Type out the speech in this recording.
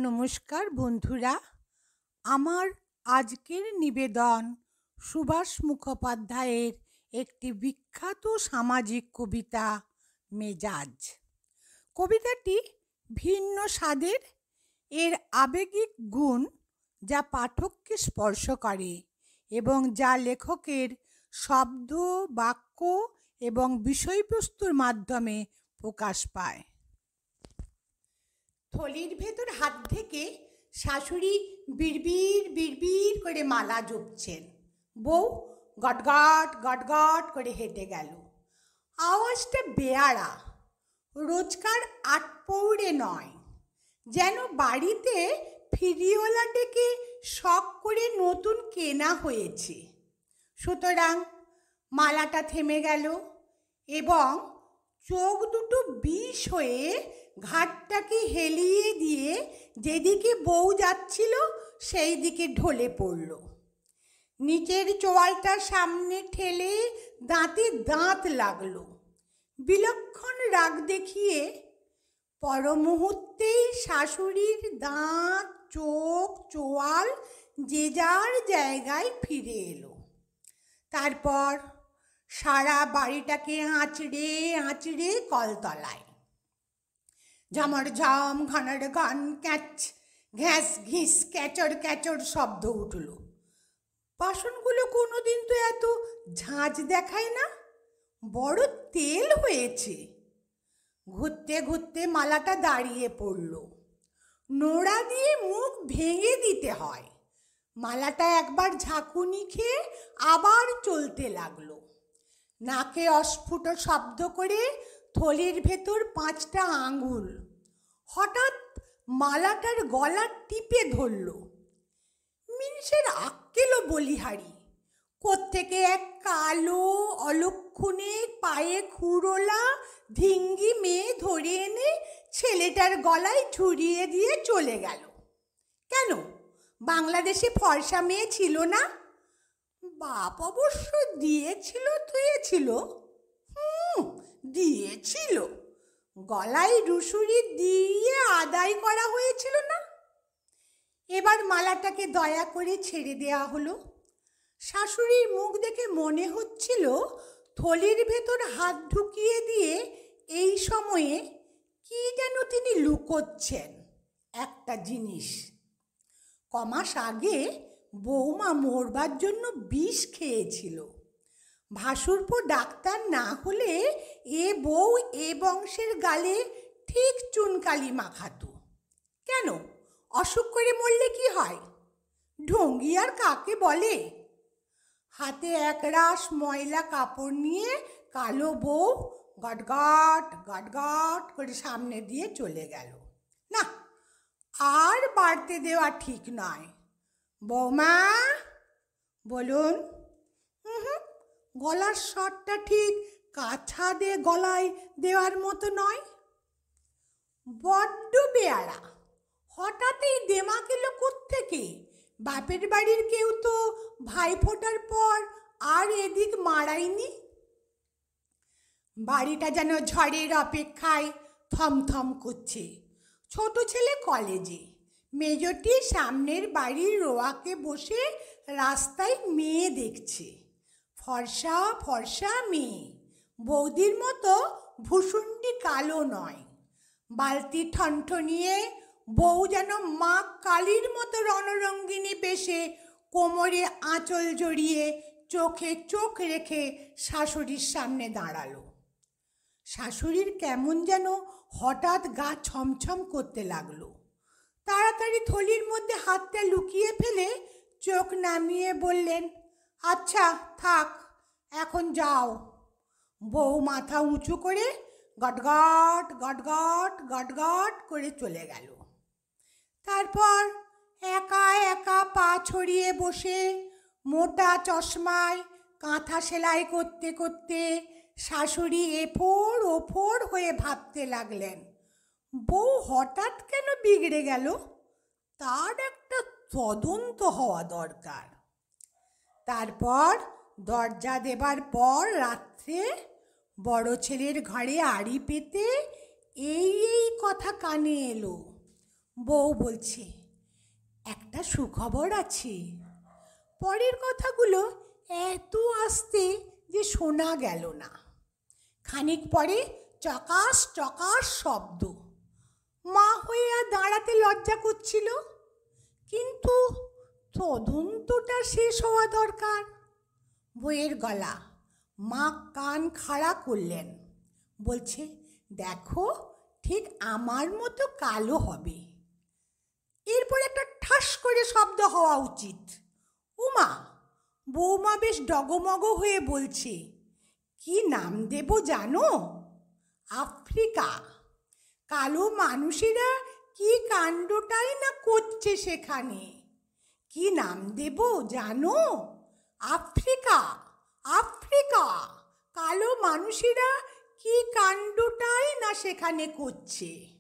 নমস্কার বন্ধুরা, আমার আজকের নিবেদন সুভাষ মুখোপাধ্যায়ের একটি বিখ্যাত সামাজিক কবিতা মেজাজ। কবিতাটি ভিন্ন স্বাদের, এর আবেগিক গুণ যা পাঠককে স্পর্শ করে এবং যা লেখকের শব্দ, বাক্য এবং বিষয়বস্তুর মাধ্যমে প্রকাশ পায়। থলির ভেতর হাত থেকে শাশুড়ি বিড়বিড় বিড়বিড় করে মালা জপছেন। বউ গটগট গটগট করে হেঁটে গেল। আওয়াজটা বেয়াড়া, রোজকার আটপৌড়ে নয়, যেন বাড়িতে ফিরিওয়ালা ডেকে শখ করে নতুন কেনা হয়েছে। সুতরাং মালাটা থেমে গেল এবং চোখ দুটো বিষ হয়ে ঘাটটাকে হেলিয়ে দিয়ে যেদিকে বউ যাচ্ছিল সেই দিকে ঢলে পড়ল। নিচের চোয়ালটা সামনে ঠেলে দাঁতে দাঁত লাগলো। বিলক্ষণ রাগ দেখিয়ে পর মুহূর্তেই শাশুড়ির দাঁত, চোখ, চোয়াল যে যার জায়গায় ফিরে এলো। তারপর সারা বাড়িটাকে আঁচড়ে আঁচড়ে কলতলায়। ঝামর ঝাম, ঘানার গান, ক্যাচ ঘ্যাস ঘিস, ক্যাচর ক্যাচর শব্দ উঠল। বাসনগুলো কোনোদিন তো এত ঝাঁঝ দেখায় না, বড় তেল হয়েছে। ঘুরতে ঘুরতে মালাটা দাঁড়িয়ে পড়ল। নোড়া দিয়ে মুখ ভেঙে দিতে হয়। মালাটা একবার ঝাঁকুনি খেয়ে আবার চলতে লাগলো। নাকে অস্ফুট শব্দ করে থলির ভেতর 5টা আঙুল। হঠাৎ মালাটার গলা টিপে ধরল। মিনিষের আক্কেলও বলিহারি। কোত্থেকে এক কালো অলক্ষণে পায়ে খুরোলা ধিঙ্গি মেয়ে ধরে এনে ছেলেটার গলায় ঝুরিয়ে দিয়ে চলে গেল। কেন, বাংলাদেশে ফর্সা মেয়ে ছিল না? বাপ অবশ্য দিয়েছিল থুয়েছিল। দিয়েছিল, গলায় রুসুরি দিয়ে আদায় করা হয়েছিল না? এবার মালাটাকে দয়া করে ছেড়ে দেয়া হলো। শাশুড়ির মুখ দেখে মনে হচ্ছিল থলির ভেতর হাত ঢুকিয়ে দিয়ে এই সময়ে কি যেন তিনি লুকোচ্ছেন, একটা জিনিস। কমাস আগে বৌমা মরবার জন্য বিষ খেয়েছিল। ভাসুরপো ডাক্তার না হলে এ বউ এ বংশের গালে ঠিক চুনকালি মাখাতো। কেন, অসুখ করে মরলে কি হয়? ঢঙ্গি আর কাকে বলে? হাতে একরাশ ময়লা কাপড় নিয়ে কালো বউ গটগট গটগট করে সামনে দিয়ে চলে গেল। না, আর বাড়তে দেওয়া ঠিক নয়। বৌমা, বলুন। গলার স্বরটা ঠিক কাছা দিয়ে গলায় দেওয়ার মতো নয়। বড্ড বেয়ারা। হঠাৎই দেমাক এলো কোত্থেকে? বাপের বাড়ির কেউ তো ভাইফোঁটার পর আর এদিক মারায়নি। বাড়িটা যেন ঝড়ের অপেক্ষায় থমথম করছে। ছোট ছেলে কলেজে, মেজটি সামনের বাড়ির রোয়াকে বসে রাস্তায় মেয়ে দেখছে। ফর্সা ফর্সা মেয়ে, বৌদির মতো ভুসুন্ডি কালো নয়। বালতি ঠনঠনিয়ে বউ যেন মা কালীর মতো রণরঙ্গিনী বেশে কোমরে আঁচল জড়িয়ে চোখে চোখ রেখে শাশুড়ির সামনে দাঁড়ালো। শাশুড়ির কেমন যেন হঠাৎ গা ছমছম করতে লাগলো। তাড়াতাড়ি থলির মধ্যে হাতটা লুকিয়ে ফেলে চোখ নামিয়ে বললেন, আচ্ছা থাক, এখন যাও। বউ মাথা উঁচু করে গটগট গটগট গটগট করে চলে গেল। তারপর একা একা পা ছড়িয়ে বসে মোটা চশমায় কাঁথা সেলাই করতে করতে শাশুড়ি এফোড় ওফোড় হয়ে ভাবতে লাগলেন, বউ হঠাৎ কেন বিগড়ে গেল, তার একটা তদন্ত হওয়া দরকার। তারপর দরজা দেবার পর রাত্রে বড় ছেলের ঘরে আড়ি পেতে এই কথা কানে এলো, বউ বলছে, একটা সুখবর আছে। পরের কথাগুলো এত আস্তে যে শোনা গেল না। খানিক পরে চকাস চকাস শব্দ। মা হয়ে আর দাঁড়াতে লজ্জা করছিল, কিন্তু তদন্তটা শেষ হওয়া দরকার। বইয়ের গলা। মা কান খাড়া করলেন, বলছে, দেখো, ঠিক আমার মতো কালো হবে। এরপর একটা ঠাস করে শব্দ হওয়া উচিত। উমা! বৌমা বেশ ডগমগ হয়ে বলছে, কি নাম দেব জানো? আফ্রিকা। কালো মানুষেরা কি কাণ্ডটাই না করছে সেখানে। কি নাম দেব জানো? Africa, Africa. কালো মানুষেরা কি কাণ্ডটাই না সেখানে করছে।